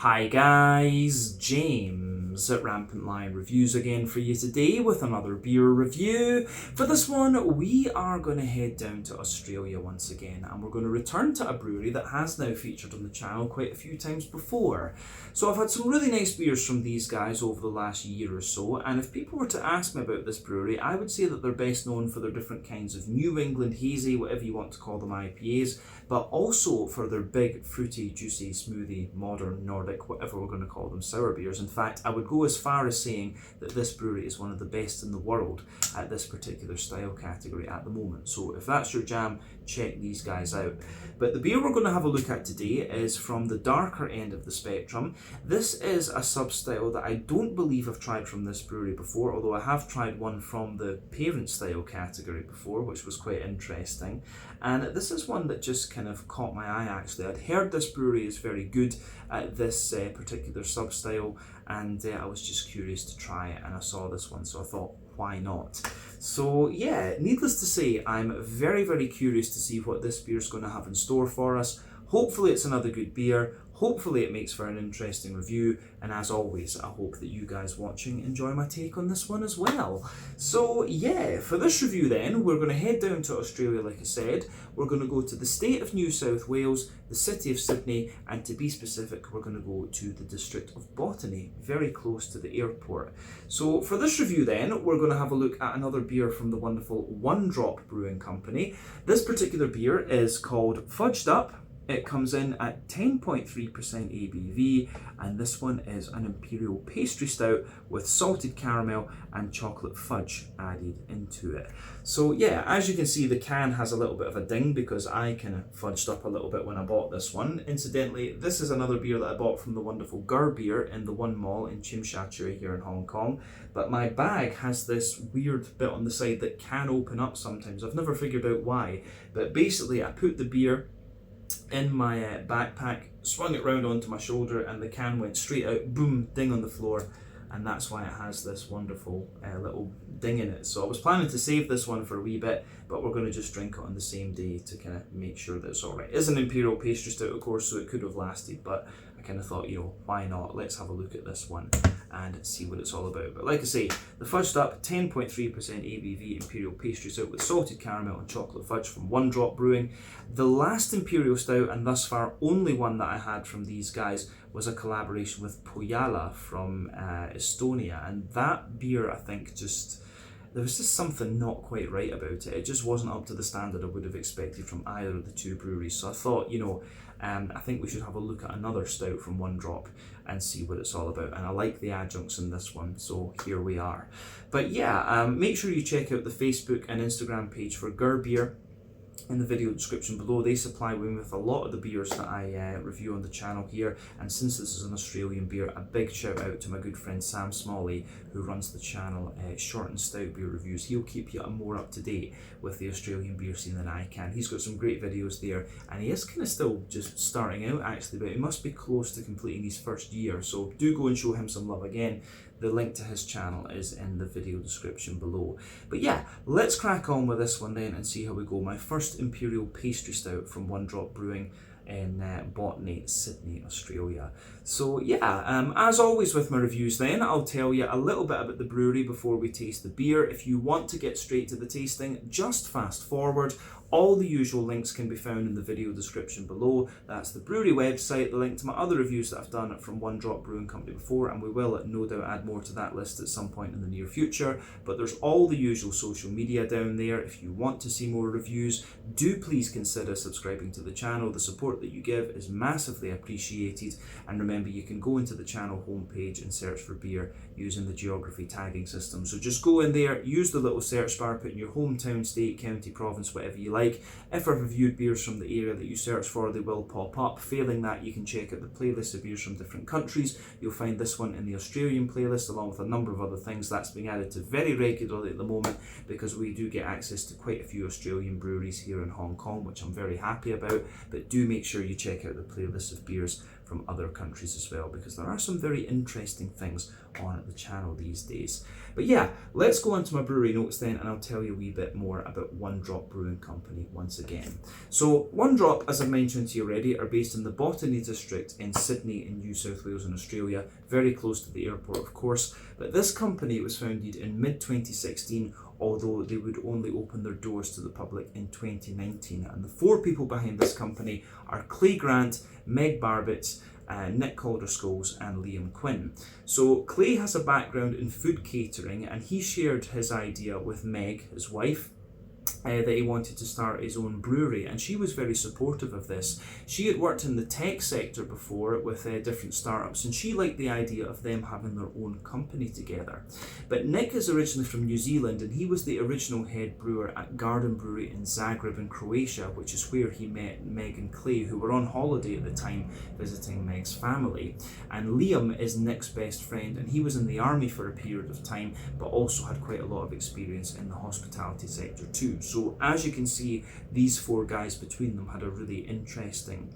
Hi guys, James at Rampant Lion Reviews again for you today with another beer review. For this one, we are going to head down to Australia once again, and we're going to return to a brewery that has now featured on the channel quite a few times before. So I've had some really nice beers from these guys over the last year or so, and if people were to ask me about this brewery, I would say that they're best known for their different kinds of New England hazy, whatever you want to call them, IPAs, but also for their big, fruity, juicy, smoothie, modern, Nordic, whatever we're going to call them, sour beers. In fact, I would go as far as saying that this brewery is one of the best in the world at this particular style category at the moment. So if that's your jam, check these guys out. But the beer we're going to have a look at today is from the darker end of the spectrum. This is a sub-style that I don't believe I've tried from this brewery before, although I have tried one from the parent style category before, which was quite interesting. And this is one that just kind of caught my eye actually. I'd heard this brewery is very good at this particular sub-style, and I was just curious to try it, and I saw this one, so I thought, why not? So yeah, needless to say, I'm very, very curious to see what this beer is going to have in store for us. Hopefully it's another good beer. Hopefully it makes for an interesting review, and as always, I hope that you guys watching enjoy my take on this one as well. So yeah, for this review then, we're going to head down to Australia like I said. We're going to go to the state of New South Wales, the city of Sydney, and to be specific, we're going to go to the district of Botany, very close to the airport. So for this review then, we're going to have a look at another beer from the wonderful Drop Brewing company. This particular beer is called Fudged Up. It comes in at 10.3% ABV, and this one is an Imperial Pastry Stout with salted caramel and chocolate fudge added into it. So yeah, as you can see, the can has a little bit of a ding because I kind of fudged up a little bit when I bought this one. Incidentally, this is another beer that I bought from the wonderful Beer in the One Mall in Tsim Sha Tsui here in Hong Kong. But my bag has this weird bit on the side that can open up sometimes. I've never figured out why, but basically I put the beer in my backpack, swung it round onto my shoulder, and the can went straight out, boom, ding on the floor, and that's why it has this wonderful little ding in it. So I was planning to save this one for a wee bit, but we're going to just drink it on the same day to kind of make sure that it's alright. It is an Imperial Pastry Stout, of course, so it could have lasted, but I kind of thought, you know, why not? Let's have a look at this one and see what it's all about. But like I say, the Fudged Up 10.3% ABV Imperial Pastry Stout with salted caramel and chocolate fudge from Drop Brewing. The last Imperial Stout, and thus far only one that I had from these guys, was a collaboration with Pohjola from Estonia, and that beer, I think, there was just something not quite right about it. It just wasn't up to the standard I would have expected from either of the two breweries. So I thought, you know, I think we should have a look at another stout from Drop and see what it's all about. And I like the adjuncts in this one, so here we are. But yeah, make sure you check out the Facebook and Instagram page for Beer in the video description below. They supply me with a lot of the beers that I review on the channel here, and since this is an Australian beer, a big shout out to my good friend Sam Smalley, who runs the channel Short and Stout Beer Reviews. He'll keep you more up to date with the Australian beer scene than I can. He's got some great videos there, and he is kind of still just starting out actually, but he must be close to completing his first year, so do go and show him some love. Again, the link to his channel is in the video description below. But yeah, let's crack on with this one then and see how we go. My first Imperial Pastry Stout from Drop Brewing in Botany, Sydney, Australia. So yeah, as always with my reviews then, I'll tell you a little bit about the brewery before we taste the beer. If you want to get straight to the tasting, just fast forward. All the usual links can be found in the video description below. That's the brewery website, the link to my other reviews that I've done from Drop Brewing Company before, and we will no doubt add more to that list at some point in the near future. But there's all the usual social media down there. If you want to see more reviews, do please consider subscribing to the channel. The support that you give is massively appreciated. And remember, you can go into the channel homepage and search for beer using the geography tagging system. So just go in there, use the little search bar, put in your hometown, state, county, province, whatever you like. If I've reviewed beers from the area that you search for, they will pop up. Failing that, you can check out the playlist of beers from different countries. You'll find this one in the Australian playlist, along with a number of other things. That's being added to very regularly at the moment because we do get access to quite a few Australian breweries here in Hong Kong, which I'm very happy about. But do make sure you check out the playlist of beers from other countries as well, because there are some very interesting things on the channel these days. But yeah, let's go on to my brewery notes then, and I'll tell you a wee bit more about Drop Brewing Company. company once again. So One Drop, as I've mentioned to you already, are based in the Botany district in Sydney in New South Wales in Australia, very close to the airport of course. But this company was founded in mid-2016, although they would only open their doors to the public in 2019. And the 4 people behind this company are Clay Grant, Meg Barbett, Nick Calder-Scholes and Liam Quinn. So Clay has a background in food catering, and he shared his idea with Meg, his wife, that he wanted to start his own brewery, and she was very supportive of this. She had worked in the tech sector before with different startups, and she liked the idea of them having their own company together. But Nick is originally from New Zealand, and he was the original head brewer at Garden Brewery in Zagreb in Croatia, which is where he met Meg and Clay, who were on holiday at the time visiting Meg's family. And Liam is Nick's best friend, and he was in the army for a period of time, but also had quite a lot of experience in the hospitality sector too. So as you can see, these 4 guys between them had a really interesting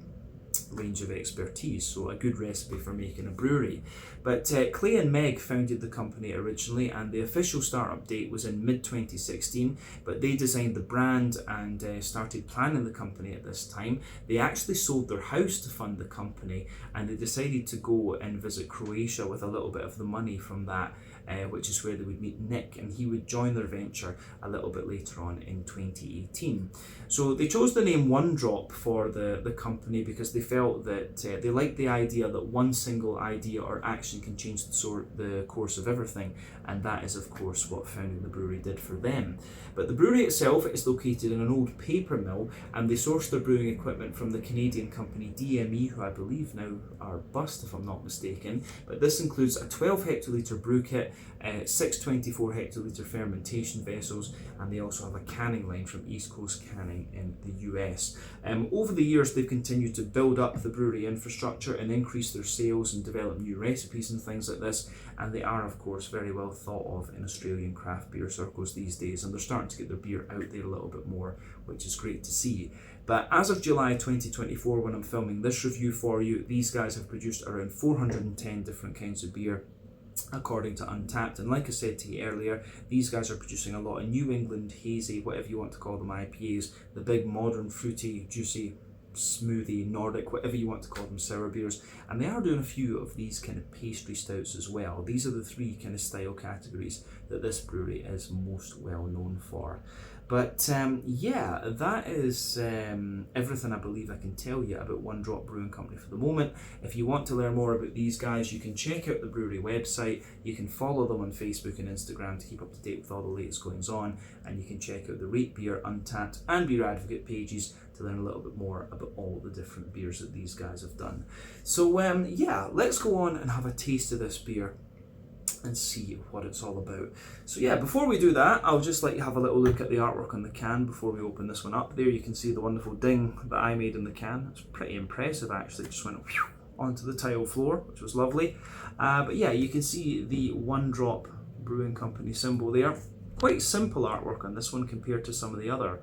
range of expertise, so a good recipe for making a brewery. But Clay and Meg founded the company originally, and the official startup date was in mid-2016, but they designed the brand and started planning the company at this time. They actually sold their house to fund the company, and they decided to go and visit Croatia with a little bit of the money from that, which is where they would meet Nick, and he would join their venture a little bit later on in 2018. So they chose the name One Drop for the company because they felt that they liked the idea that one single idea or action can change the course of everything, and that is of course what founding the brewery did for them. But the brewery itself is located in an old paper mill, and they sourced their brewing equipment from the Canadian company DME, who I believe now are bust if I'm not mistaken. But this includes a 12 hectolitre brew kit, 6 24 hectolitre fermentation vessels, and they also have a canning line from East Coast Canning in the US. Over the years they've continued to build up the brewery infrastructure and increase their sales and develop new recipes and things like this, and they are of course very well thought of in Australian craft beer circles these days, and they're starting to get their beer out there a little bit more, which is great to see. But as of July 2024, when I'm filming this review for you, these guys have produced around 410 different kinds of beer, according to Untappd. And like I said to you earlier, these guys are producing a lot of New England hazy, whatever you want to call them, IPAs, the big modern fruity, juicy, smoothie, Nordic, whatever you want to call them, sour beers, and they are doing a few of these kind of pastry stouts as well. These are the 3 kind of style categories that this brewery is most well known for. But yeah, that is everything I believe I can tell you about One Drop Brewing Company for the moment. If you want to learn more about these guys, you can check out the brewery website, you can follow them on Facebook and Instagram to keep up to date with all the latest goings on, and you can check out the Rate Beer, Untappd and Beer Advocate pages to learn a little bit more about all the different beers that these guys have done. So yeah, let's go on and have a taste of this beer and see what it's all about. So yeah, before we do that, I'll just let you have a little look at the artwork on the can before we open this one up. There you can see the wonderful ding that I made in the can. It's pretty impressive actually, it just went whew, onto the tile floor, which was lovely. But yeah, you can see the One Drop Brewing Company symbol there. Quite simple artwork on this one compared to some of the other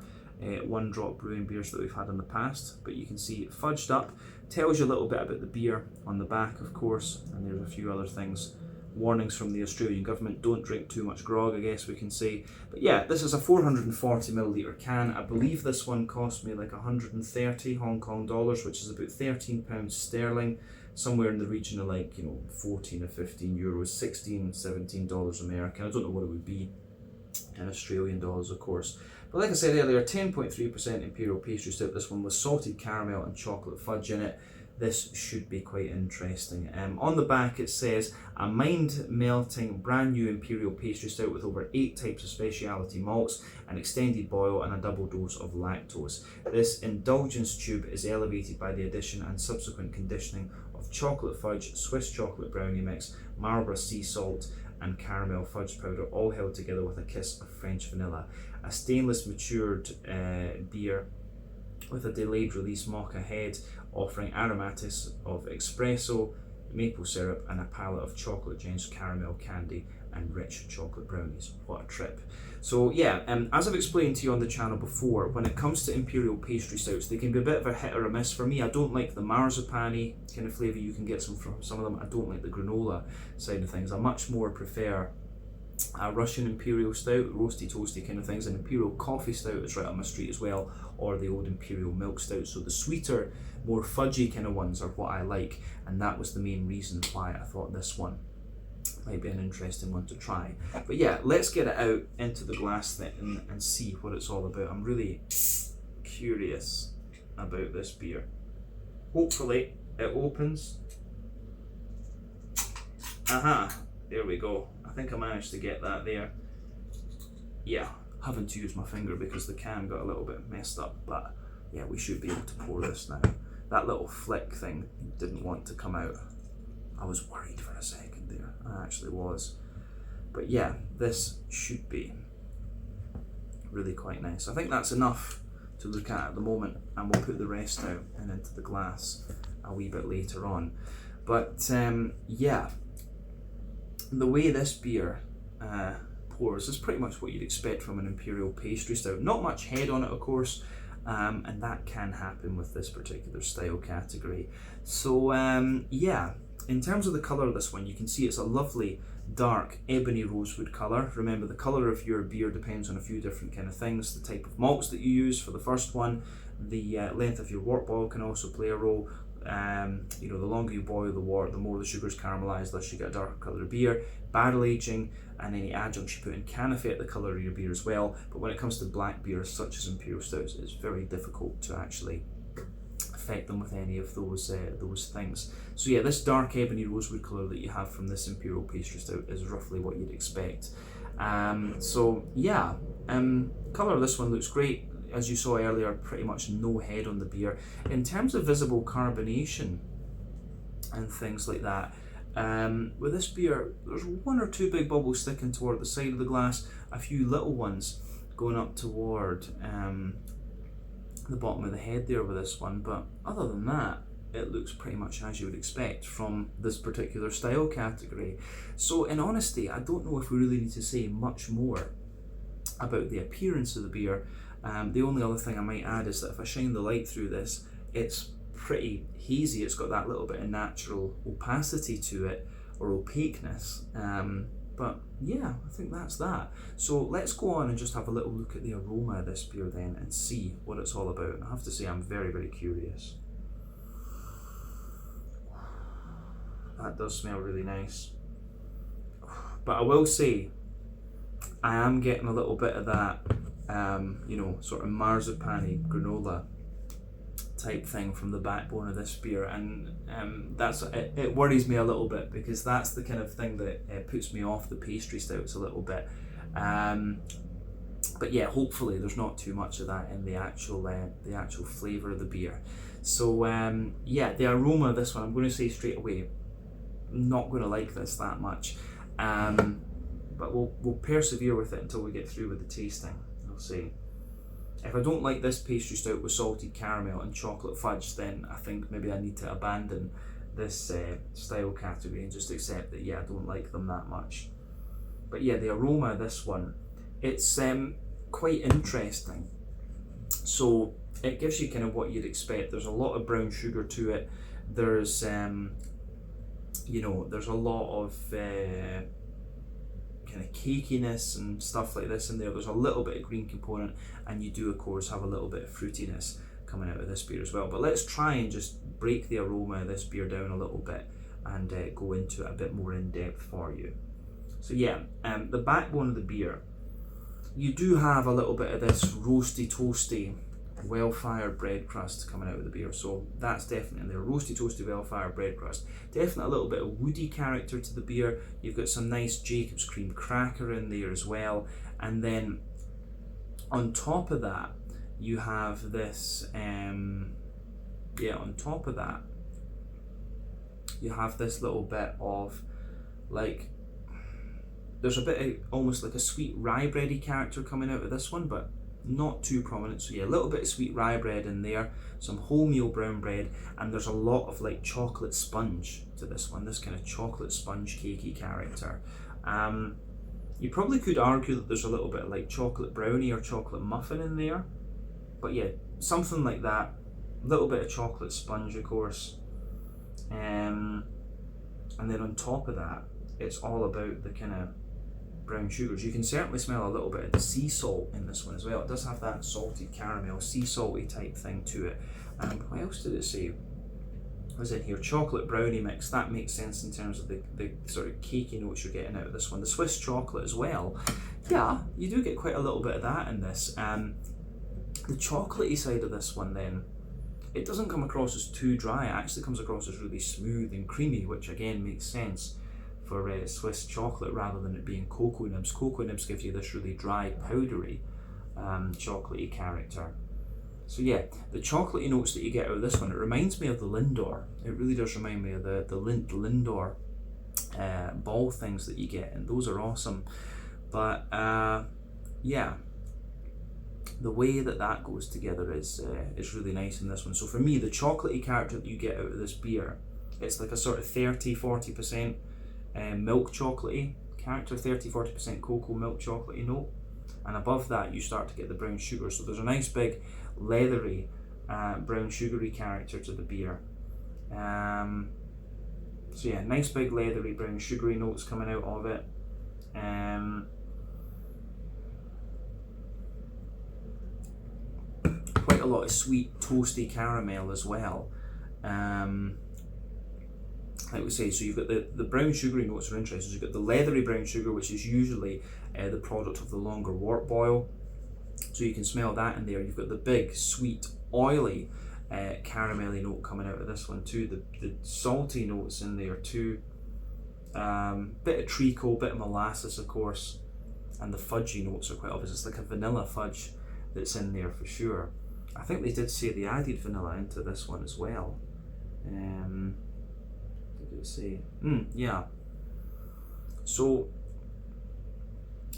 One Drop Brewing beers that we've had in the past, but you can see it fudged up, tells you a little bit about the beer on the back of course, and there's a few other things. Warnings from the Australian government, don't drink too much grog, I guess we can say. But yeah, this is a 440ml can. I believe this one cost me like 130 Hong Kong dollars, which is about £13 sterling, somewhere in the region of like, 14 or 15 euros, 16, $17 American. I don't know what it would be in Australian dollars, of course. But like I said earlier, 10.3% Imperial Pastry Stout. This one with salted caramel and chocolate fudge in it. This should be quite interesting. On the back it says, a mind-melting brand new Imperial Pastry Stout with over 8 types of specialty malts, an extended boil and a double dose of lactose. This indulgence tube is elevated by the addition and subsequent conditioning of chocolate fudge, Swiss chocolate brownie mix, Marlborough sea salt and caramel fudge powder, all held together with a kiss of French vanilla. A stainless matured beer with a delayed release mocha head, offering aromatics of espresso, maple syrup and a palette of chocolate drenched caramel candy and rich chocolate brownies. What a trip. So yeah, as I've explained to you on the channel before, when it comes to Imperial Pastry Stouts, they can be a bit of a hit or a miss for me. I don't like the marzipan-y kind of flavour you can get from some of them. I don't like the granola side of things. I much more prefer Russian Imperial Stout, roasty toasty kind of things. An Imperial Coffee Stout is right on my street as well, or the old Imperial Milk Stout. So the sweeter, more fudgy kind of ones are what I like, and that was the main reason why I thought this one might be an interesting one to try. But yeah, let's get it out into the glass then and see what it's all about. I'm really curious about this beer. Hopefully it opens. Aha, there we go. I think I managed to get that there. Yeah, having to use my finger because the can got a little bit messed up, but yeah, we should be able to pour this now. That little flick thing didn't want to come out. I was worried for a second there, I actually was. But yeah, this should be really quite nice. I think that's enough to look at the moment, and we'll put the rest out and into the glass a wee bit later on. But yeah, the way this beer pours is pretty much what you'd expect from an Imperial Pastry Stout. Not much head on it, of course, and that can happen with this particular style category. So yeah, in terms of the colour of this one, you can see it's a lovely dark ebony rosewood colour. Remember, the colour of your beer depends on a few different kind of things. The type of malts that you use for the first one, the length of your wort boil can also play a role. You know, the longer you boil the wort, the more the sugar's caramelised, thus you get a darker colour of beer. Barrel aging and any adjuncts you put in can affect the colour of your beer as well. But when it comes to black beers such as Imperial Stouts, it's very difficult to actually affect them with any of those things. So yeah, this dark ebony rosewood colour that you have from this Imperial Pastry Stout is roughly what you'd expect. So yeah, colour of this one looks great. As you saw earlier, pretty much no head on the beer. In terms of visible carbonation and things like that, with this beer, there's one or two big bubbles sticking toward the side of the glass, a few little ones going up toward the bottom of the head there with this one, but other than that, it looks pretty much as you would expect from this particular style category. So in honesty, I don't know if we really need to say much more about the appearance of the beer. The only other thing I might add is that if I shine the light through this, it's pretty hazy. It's got that little bit of natural opacity to it, or opaqueness. But yeah, I think that's that. So let's go on and just have a little look at the aroma of this beer then and see what it's all about. And I have to say, I'm very, very curious. That does smell really nice. But I will say, I am getting a little bit of that you know, sort of marzipan-y granola type thing from the backbone of this beer, and it worries me a little bit because that's the kind of thing that puts me off the pastry stouts a little bit. But yeah, hopefully there's not too much of that in the actual flavour of the beer. So yeah, the aroma of this one, I'm going to say straight away, not going to like this that much, but we'll persevere with it until we get through with the tasting. I'll say, if I don't like this pastry stout with salted caramel and chocolate fudge, then I think maybe I need to abandon this style category and just accept that, yeah, I don't like them that much. But yeah, the aroma of this one, it's quite interesting. So it gives you kind of what you'd expect. There's a lot of brown sugar to it. There's you know, there's a lot of kind of cakiness and stuff like this in there. There's a little bit of green component, and you do of course have a little bit of fruitiness coming out of this beer as well. But let's try and just break the aroma of this beer down a little bit and go into it a bit more in depth for you. So yeah, the backbone of the beer, you do have a little bit of this roasty toasty well-fired bread crust coming out of the beer, so that's definitely there. Roasty toasty well-fired bread crust, definitely a little bit of woody character to the beer. You've got some nice Jacob's cream cracker in there as well, and then on top of that you have this on top of that you have this little bit of, like, there's a bit of almost like a sweet rye bready character coming out of this one, but not too prominent. So yeah, a little bit of sweet rye bread in there, some wholemeal brown bread, and there's a lot of like chocolate sponge to this one, this kind of chocolate sponge cakey character. You probably could argue that there's a little bit of like chocolate brownie or chocolate muffin in there, but yeah, something like that. A little bit of chocolate sponge, of course, and then on top of that, it's all about the kind of brown sugars. You can certainly smell a little bit of the sea salt in this one as well. It does have that salted caramel, sea salty type thing to it. What else did it say? Was in here chocolate brownie mix. That makes sense in terms of the sort of cakey notes you're getting out of this one. The Swiss chocolate as well. Yeah, you do get quite a little bit of that in this. The chocolatey side of this one then, it doesn't come across as too dry. It actually comes across as really smooth and creamy, which again makes sense for Swiss chocolate rather than it being cocoa nibs. Cocoa nibs give you this really dry, powdery, chocolatey character. So yeah, the chocolatey notes that you get out of this one, it reminds me of the Lindor. It really does remind me of the Lindor ball things that you get, and those are awesome. But yeah, the way that goes together is really nice in this one. So for me, the chocolatey character that you get out of this beer, it's like a sort of 30-40% milk chocolatey character, 30-40% cocoa milk chocolatey note, and above that you start to get the brown sugar. So there's a nice big leathery brown sugary character to the beer. So yeah, nice big leathery brown sugary notes coming out of it. Quite a lot of sweet toasty caramel as well. Like we say, so you've got the brown sugary notes are interesting. You've got the leathery brown sugar, which is usually the product of the longer wort boil. So you can smell that in there. You've got the big, sweet, oily caramelly note coming out of this one too. The salty notes in there too. Bit of treacle, bit of molasses, of course. And the fudgy notes are quite obvious. It's like a vanilla fudge that's in there for sure. I think they did say they added vanilla into this one as well. What did it say? Yeah. So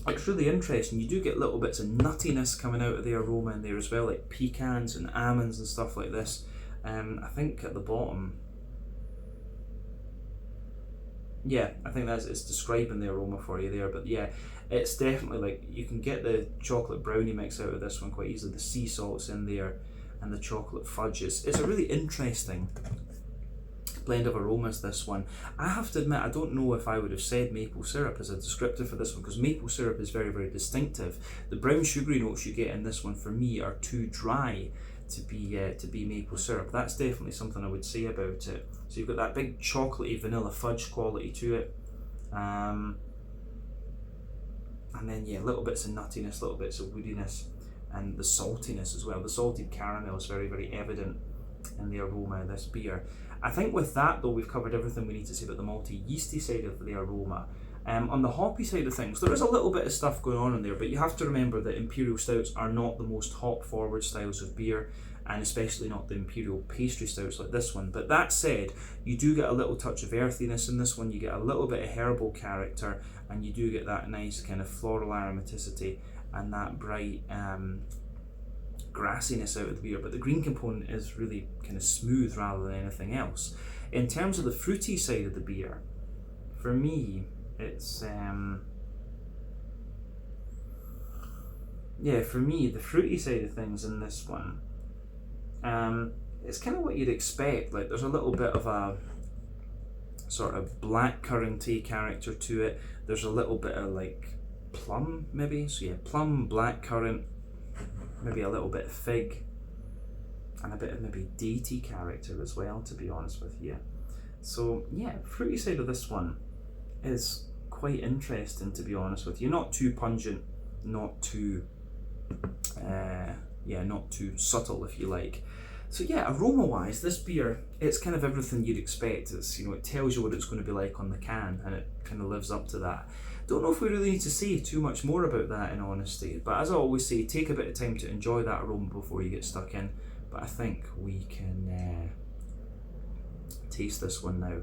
it's really interesting. You do get little bits of nuttiness coming out of the aroma in there as well, like pecans and almonds and stuff like this. I think at the bottom, yeah, I think it's describing the aroma for you there. But yeah, it's definitely like you can get the chocolate brownie mix out of this one quite easily. The sea salt's in there and the chocolate fudge. It's a really interesting blend of aromas, this one. I have to admit, I don't know if I would have said maple syrup as a descriptor for this one, because maple syrup is very, very distinctive. The brown sugary notes you get in this one for me are too dry to be maple syrup. That's definitely something I would say about it. So you've got that big chocolatey vanilla fudge quality to it, and then yeah, little bits of nuttiness, little bits of woodiness, and the saltiness as well. The salted caramel is very, very evident in the aroma of this beer. I think with that though, we've covered everything we need to say about the malty yeasty side of the aroma. On the hoppy side of things, there is a little bit of stuff going on in there, but you have to remember that Imperial Stouts are not the most hop forward styles of beer, and especially not the Imperial pastry stouts like this one. But that said, you do get a little touch of earthiness in this one, you get a little bit of herbal character, and you do get that nice kind of floral aromaticity and that bright grassiness out of the beer, but the green component is really kind of smooth rather than anything else. In terms of the fruity side of the beer, for me, it's for me, the fruity side of things in this one, it's kind of what you'd expect. Like there's a little bit of a sort of blackcurranty character to it. There's a little bit of like plum maybe, so yeah, plum, blackcurrant, maybe a little bit of fig, and a bit of maybe datey character as well, to be honest with you. So yeah, fruity side of this one is quite interesting, to be honest with you. Not too pungent, not too not too subtle, if you like. So yeah, aroma wise, this beer, it's kind of everything you'd expect. It's, you know, it tells you what it's going to be like on the can, and it kind of lives up to that. Don't know if we really need to say too much more about that, in honesty, but as I always say, take a bit of time to enjoy that aroma before you get stuck in. But I think we can taste this one now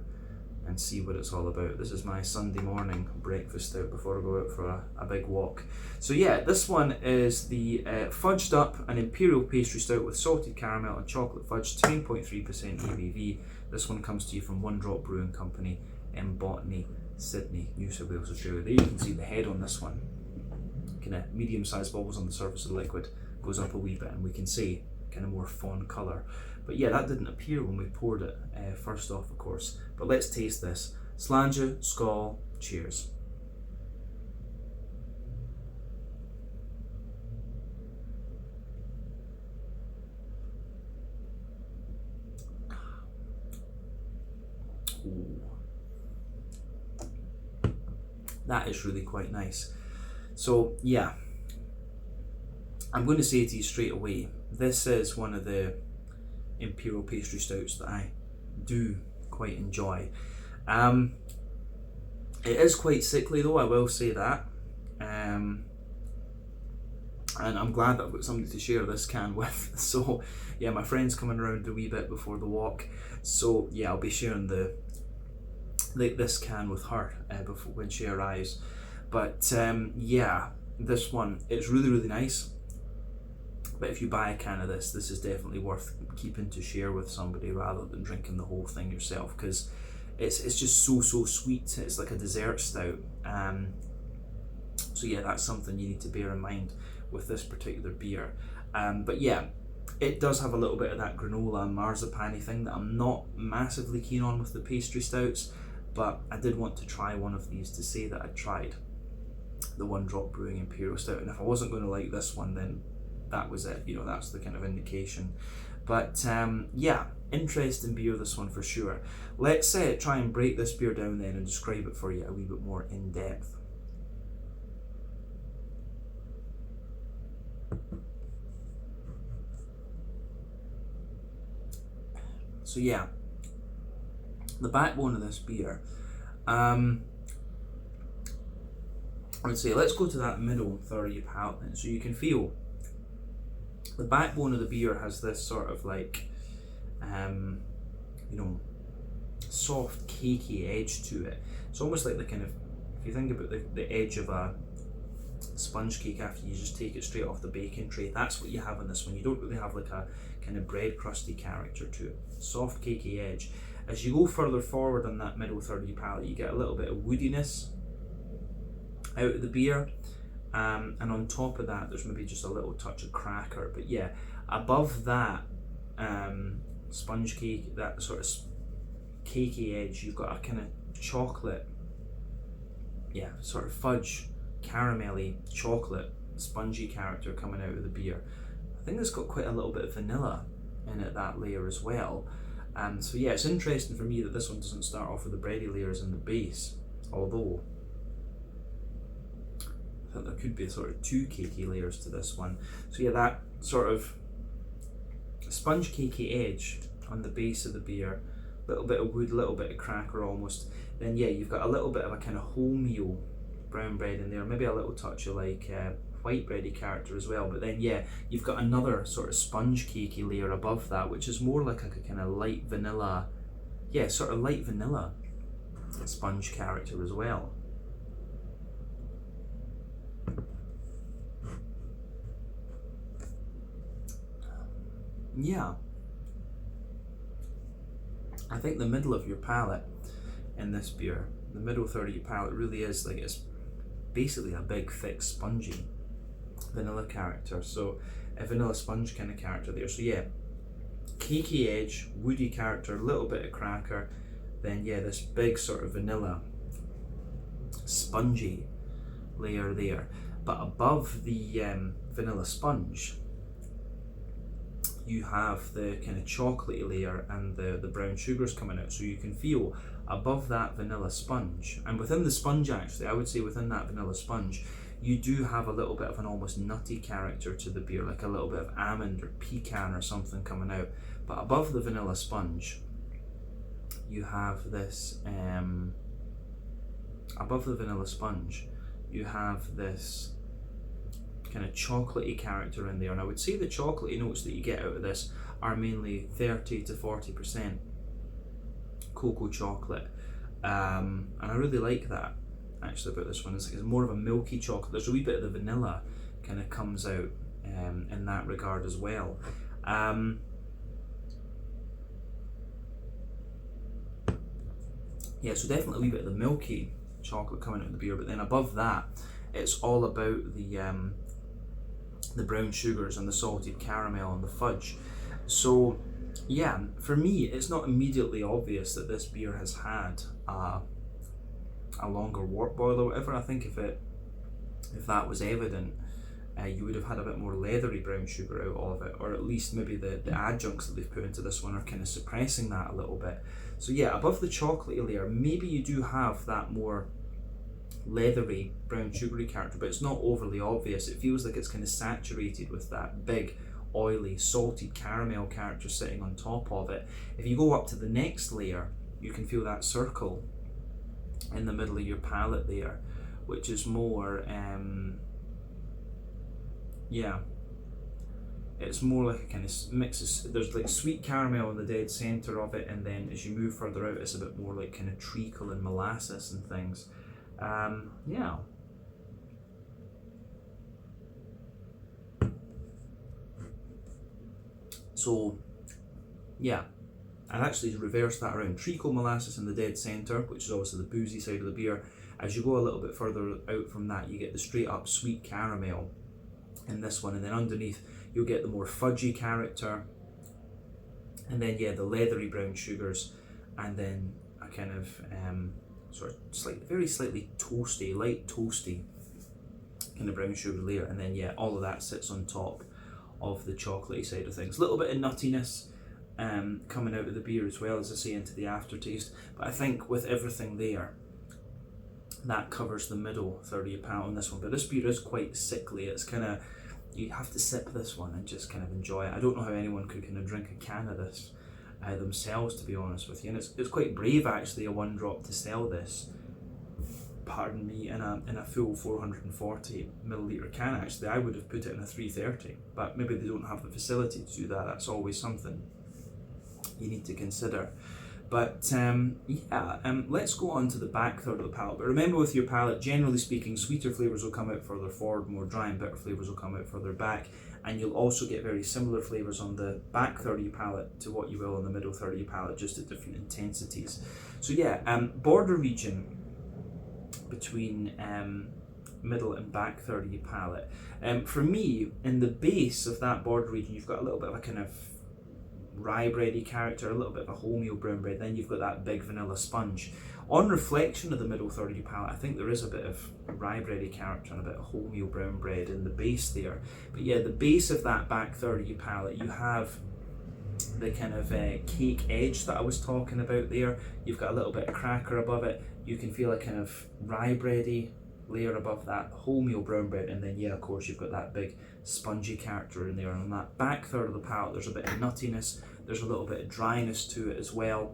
and see what it's all about. This is my Sunday morning breakfast stout before I go out for a big walk. So yeah, this one is the Fudged Up, an Imperial pastry stout with salted caramel and chocolate fudge, 10.3% ABV. This one comes to you from Drop Brewing Company in Botany, Sydney, New South Wales, Australia. There you can see the head on this one. Kind of medium-sized bubbles on the surface of the liquid, goes up a wee bit, and we can see kind of more fawn colour. But yeah, that didn't appear when we poured it first off, of course. But let's taste this. Slàinte, skål, cheers. That is really quite nice. So yeah, I'm going to say to you straight away, this is one of the Imperial pastry stouts that I do quite enjoy. It is quite sickly though, I will say that. And I'm glad that I've got somebody to share this can with. So yeah, my friend's coming around a wee bit before the walk. So yeah, I'll be sharing this can with her before when she arrives. But yeah, this one, it's really nice. But if you buy a can of this is definitely worth keeping to share with somebody rather than drinking the whole thing yourself, because it's just so sweet. It's like a dessert stout. So yeah, that's something you need to bear in mind with this particular beer. But yeah, it does have a little bit of that granola and marzipan-y thing that I'm not massively keen on with the pastry stouts, but I did want to try one of these to say that I tried the one Drop Brewing Imperial Stout, and if I wasn't going to like this one, then that was it, you know, that's the kind of indication. But yeah, interesting beer, this one for sure. Let's try and break this beer down then and describe it for you a wee bit more in depth. So yeah, the backbone of this beer, I would say let's go to that middle third of your palate then, so you can feel the backbone of the beer has this sort of like, you know, soft cakey edge to it. It's almost like the kind of, if you think about the edge of a sponge cake after you just take it straight off the baking tray, that's what you have in this one. You don't really have like a kind of bread crusty character to it. Soft cakey edge. As you go further forward on that middle third of your palate, you get a little bit of woodiness out of the beer. And on top of that, there's maybe just a little touch of cracker. But yeah, above that sponge cake, that sort of cakey edge, you've got a kind of chocolate, yeah, sort of fudge, caramelly, chocolate, spongy character coming out of the beer. I think it's got quite a little bit of vanilla in it, that layer as well. So yeah, it's interesting for me that this one doesn't start off with the bready layers in the base, although I think there could be sort of two cakey layers to this one. So yeah, that sort of sponge cakey edge on the base of the beer, a little bit of wood, a little bit of cracker almost. Then yeah, you've got a little bit of a kind of wholemeal brown bread in there, maybe a little touch of like white bready character as well. But then yeah, you've got another sort of sponge cakey layer above that, which is more like a kind of light vanilla, yeah, sort of light vanilla sponge character as well. Yeah, I think the middle of your palate in this beer, the middle third of your palate really is like, it's basically a big thick spongy vanilla character, so a vanilla sponge kind of character there. So yeah, cakey edge, woody character, a little bit of cracker, then yeah, this big sort of vanilla spongy layer there. But above the vanilla sponge, you have the kind of chocolatey layer and the brown sugars coming out. So you can feel above that vanilla sponge, and within the sponge actually, I would say within that vanilla sponge, you do have a little bit of an almost nutty character to the beer, like a little bit of almond or pecan or something coming out. But above the vanilla sponge, you have this, above the vanilla sponge, you have this kind of chocolatey character in there, and I would say the chocolatey notes that you get out of this are mainly 30 to 40% cocoa chocolate, and I really like that actually about this one. It's more of a milky chocolate. There's a wee bit of the vanilla kind of comes out in that regard as well. Yeah, so definitely a wee bit of the milky chocolate coming out of the beer, but then above that, it's all about the brown sugars and the salted caramel and the fudge. So yeah, for me, it's not immediately obvious that this beer has had a longer wort boil or whatever. I think if that was evident, you would have had a bit more leathery brown sugar out of it, or at least maybe the adjuncts that they've put into this one are kind of suppressing that a little bit. So yeah, above the chocolatey layer, maybe you do have that more leathery brown sugary character, but it's not overly obvious. It feels like it's kind of saturated with that big oily salted caramel character sitting on top of it. If you go up to the next layer, you can feel that circle in the middle of your palate there, which is more it's more like a kind of mix of, there's like sweet caramel in the dead center of it, and then as you move further out it's a bit more like kind of treacle and molasses and things. Yeah. So yeah, I'd actually reverse that around. Treacle, molasses in the dead centre, which is obviously the boozy side of the beer. As you go a little bit further out from that, you get the straight up sweet caramel in this one, and then underneath you'll get the more fudgy character, and then yeah, the leathery brown sugars, and then a kind of sort of very slightly toasty, light toasty kind of brown sugar layer, and then yeah, all of that sits on top of the chocolatey side of things. A little bit of nuttiness coming out of the beer as well, as I say, into the aftertaste. But I think with everything there, that covers the middle third of your palate on this one. But this beer is quite sickly. It's kind of, you have to sip this one and just kind of enjoy it. I don't know how anyone could kind of drink a can of this themselves, to be honest with you. And it's quite brave actually, a one drop to sell this, pardon me, in a full 440 milliliter can. Actually, I would have put it in a 330, but maybe they don't have the facility to do that. That's always something you need to consider. But let's go on to the back third of the palate. But remember, with your palate, generally speaking, sweeter flavours will come out further forward, more dry and bitter flavours will come out further back, and you'll also get very similar flavours on the back third of your palate to what you will on the middle third of your palate, just at different intensities. So yeah, border region between middle and back third of your palate. For me, in the base of that border region, you've got a little bit of a kind of rye bready character, a little bit of a wholemeal brown bread, then you've got that big vanilla sponge. On reflection of the middle third of your palate, I think there is a bit of rye bready character and a bit of wholemeal brown bread in the base there. But yeah, the base of that back third of your palate, you have the kind of cake edge that I was talking about there. You've got a little bit of cracker above it. You can feel a kind of rye bready layer above that wholemeal brown bread, and then yeah, of course, you've got that big spongy character in there. And on that back third of the palate, there's a bit of nuttiness, there's a little bit of dryness to it as well,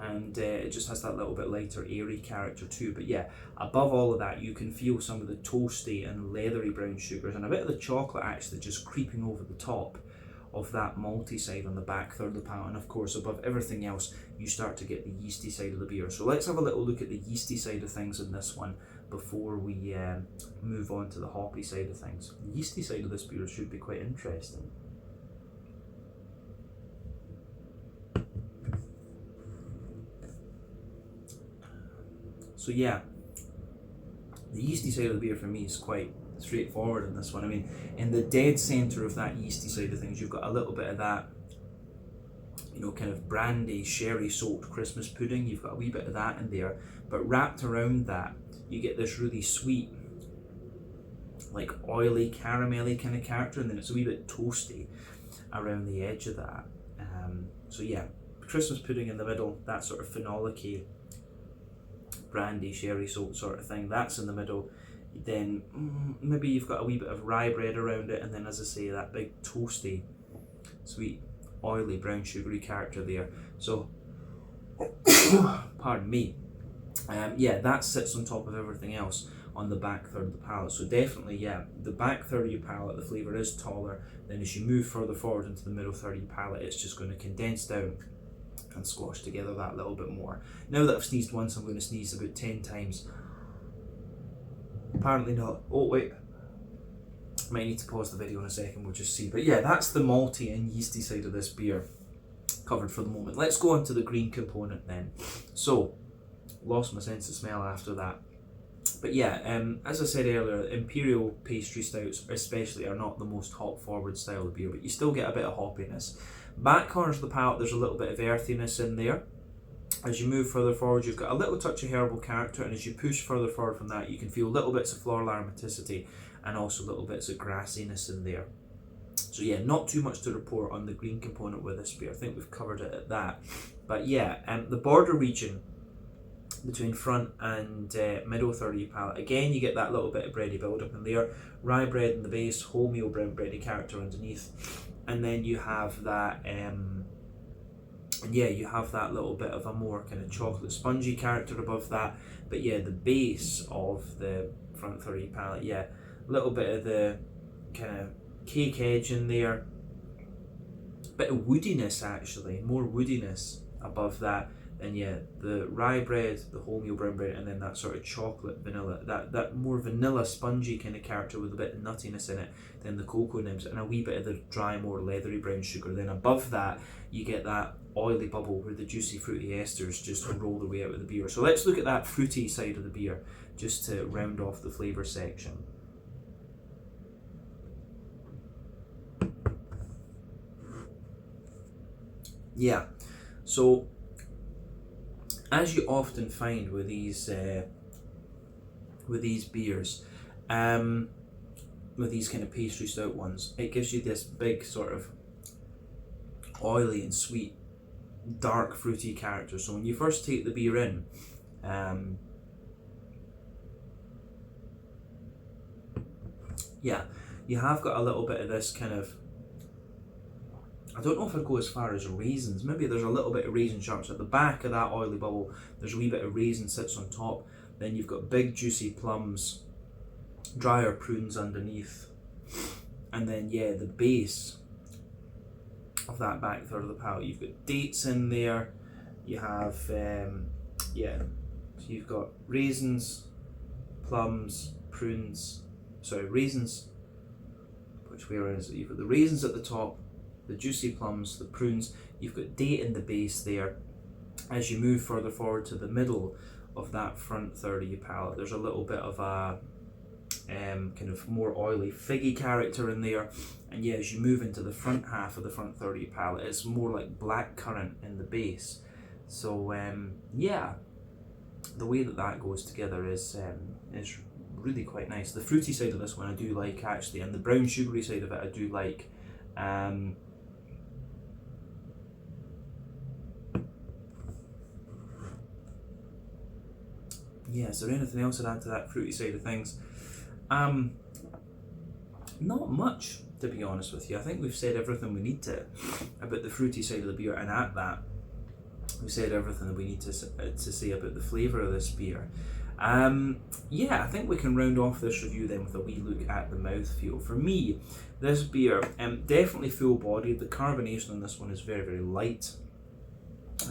and it just has that little bit lighter, airy character too. But yeah, above all of that, you can feel some of the toasty and leathery brown sugars, and a bit of the chocolate actually just creeping over the top of that malty side on the back third of the palate. And of course, above everything else, you start to get the yeasty side of the beer. So let's have a little look at the yeasty side of things in this one before we move on to the hoppy side of things. The yeasty side of this beer should be quite interesting. So yeah, the yeasty side of the beer for me is quite straightforward in this one. I mean, in the dead centre of that yeasty side of things, you've got a little bit of that, you know, kind of brandy, sherry soaked Christmas pudding. You've got a wee bit of that in there, but wrapped around that, you get this really sweet, like oily, caramelly kind of character, and then it's a wee bit toasty around the edge of that. So yeah, Christmas pudding in the middle, that sort of phenolic-y, brandy, sherry soaked sort of thing, that's in the middle. Then maybe you've got a wee bit of rye bread around it, and then, as I say, that big toasty, sweet, oily, brown sugary character there. So, pardon me. Yeah, that sits on top of everything else on the back third of the palate. So definitely, yeah, the back third of your palate, the flavour is taller. Then as you move further forward into the middle third of your palate, it's just going to condense down and squash together that little bit more. Now that I've sneezed once, I'm going to sneeze about 10 times. Apparently not. Oh wait, might need to pause the video in a second, we'll just see. But yeah, that's the malty and yeasty side of this beer covered for the moment. Let's go on to the green component then. So, lost my sense of smell after that. But yeah, as I said earlier, Imperial pastry stouts especially are not the most hop forward style of beer, but you still get a bit of hoppiness. Back corners of the palate, there's a little bit of earthiness in there. As you move further forward, you've got a little touch of herbal character, and as you push further forward from that, you can feel little bits of floral aromaticity and also little bits of grassiness in there. So yeah, not too much to report on the green component with this beer. I think we've covered it at that. But yeah, the border region, between front and middle third of your palate. Again, you get that little bit of bready build up in there, rye bread in the base, wholemeal brown bready character underneath, and then you have that you have that little bit of a more kind of chocolate spongy character above that. But yeah, the base of the front third of your palate, yeah, a little bit of the kind of cake edge in there, bit of woodiness, actually, more woodiness above that. And yeah, the rye bread, the wholemeal brown bread, and then that sort of chocolate vanilla, that more vanilla spongy kind of character with a bit of nuttiness in it, then the cocoa nibs, and a wee bit of the dry, more leathery brown sugar. Then above that, you get that oily bubble where the juicy fruity esters just roll their way out of the beer. So let's look at that fruity side of the beer, just to round off the flavour section. Yeah, so as you often find with these beers, with these kind of pastry stout ones, it gives you this big sort of oily and sweet, dark fruity character. So when you first take the beer in, yeah, you have got a little bit of this kind of, I don't know if I'd go as far as raisins. Maybe there's a little bit of raisin sharps at the back of that oily bubble. There's a wee bit of raisin sits on top. Then you've got big juicy plums, drier prunes underneath. And then yeah, the base of that back third of the palate, you've got dates in there. You have, so you've got raisins, plums, prunes, raisins, where is it? You've got the raisins at the top, the juicy plums, the prunes, you've got date in the base there. As you move further forward to the middle of that front third of your palate, there's a little bit of a kind of more oily figgy character in there. And yeah, as you move into the front half of the front third of your palate, it's more like blackcurrant in the base. So yeah, the way that goes together is really quite nice. The fruity side of this one I do like, actually, and the brown sugary side of it I do like. Yeah, is there anything else I'd add to that fruity side of things? Not much, to be honest with you. I think we've said everything we need to about the fruity side of the beer, and at that, we've said everything that we need to say about the flavour of this beer. Yeah, I think we can round off this review then with a wee look at the mouthfeel. For me, this beer, definitely full-bodied. The carbonation on this one is very, very light,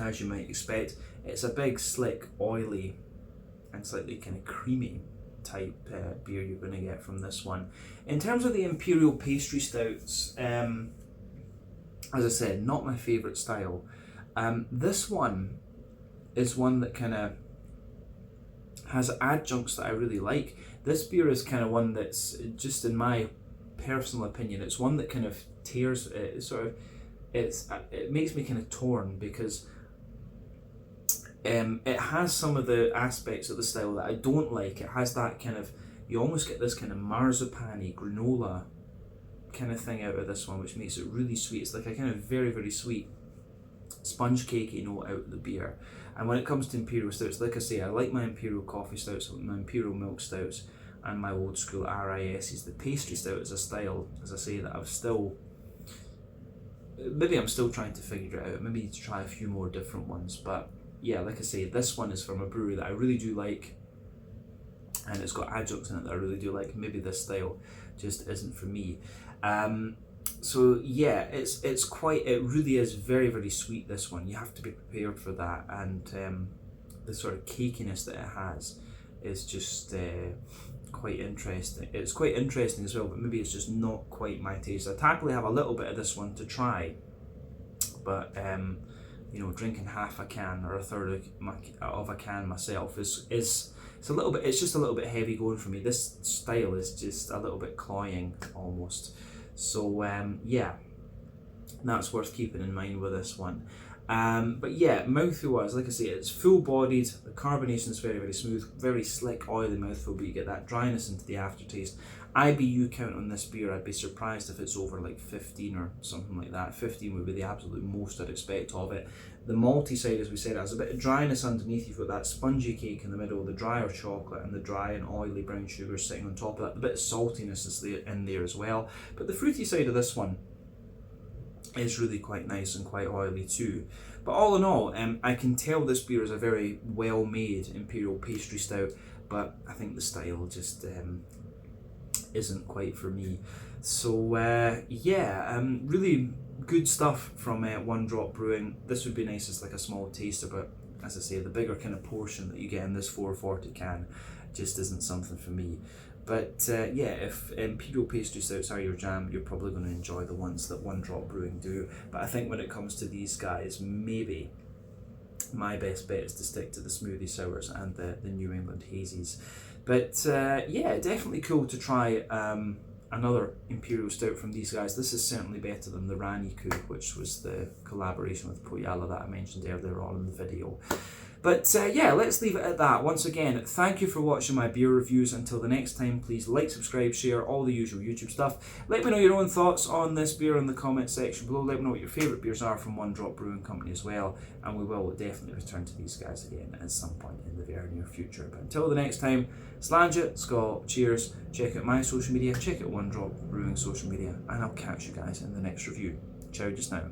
as you might expect. It's a big, slick, oily, and slightly kind of creamy type beer you're going to get from this one. In terms of the Imperial pastry stouts, as I said, not my favourite style. This one is one that kind of has adjuncts that I really like. This beer is kind of one that's, just in my personal opinion, it's one that kind of tears, it makes me kind of torn, because it has some of the aspects of the style that I don't like. It has that kind of, you almost get this kind of marzipan-y granola kind of thing out of this one, which makes it really sweet. It's like a kind of very, very sweet sponge cakey note out of the beer. And when it comes to Imperial stouts, like I say, I like my Imperial coffee stouts, my Imperial milk stouts, and my old school RISs. The pastry stout is a style, as I say, that I'm still trying to figure it out. Maybe need to try a few more different ones, but yeah, like I say, this one is from a brewery that I really do like, and it's got adjuncts in it that I really do like. Maybe this style just isn't for me. So yeah, it really is very, very sweet, this one. You have to be prepared for that, and the sort of cakiness that it has is just quite interesting. It's quite interesting as well, but maybe it's just not quite my taste. I'd happily have a little bit of this one to try, but drinking half a can or a third of a can myself is it's a little bit. It's just a little bit heavy going for me. This style is just a little bit cloying almost. So yeah, that's worth keeping in mind with this one. But yeah, mouthfeel wise, like I say, it's full bodied. The carbonation is very, very smooth, very slick, oily mouthfeel, but you get that dryness into the aftertaste. IBU count on this beer, I'd be surprised if it's over like 15 or something like that. 15 would be the absolute most I'd expect of it. The malty side, as we said, has a bit of dryness underneath. You've got that spongy cake in the middle, the drier chocolate, and the dry and oily brown sugar sitting on top of that. A bit of saltiness is in there as well. But the fruity side of this one is really quite nice and quite oily too. But all in all, I can tell this beer is a very well-made Imperial pastry stout, but I think the style just isn't quite for me. So really good stuff from One Drop Brewing. This would be nice as like a small taster, but as I say, the bigger kind of portion that you get in this 440 can just isn't something for me. But if Imperial pastry stouts are your jam, you're probably going to enjoy the ones that One Drop Brewing do. But I think when it comes to these guys, maybe my best bet is to stick to the smoothie sours and the New England hazies. But definitely cool to try another Imperial stout from these guys. This is certainly better than the Raniku, which was the collaboration with Poyala that I mentioned earlier on in the video. But let's leave it at that. Once again, thank you for watching my beer reviews. Until the next time, please like, subscribe, share, all the usual YouTube stuff. Let me know your own thoughts on this beer in the comment section below. Let me know what your favourite beers are from One Drop Brewing Company as well. And we will definitely return to these guys again at some point in the very near future. But until the next time, Slàinte, Scott, cheers. Check out my social media, check out One Drop Brewing social media, and I'll catch you guys in the next review. Ciao just now.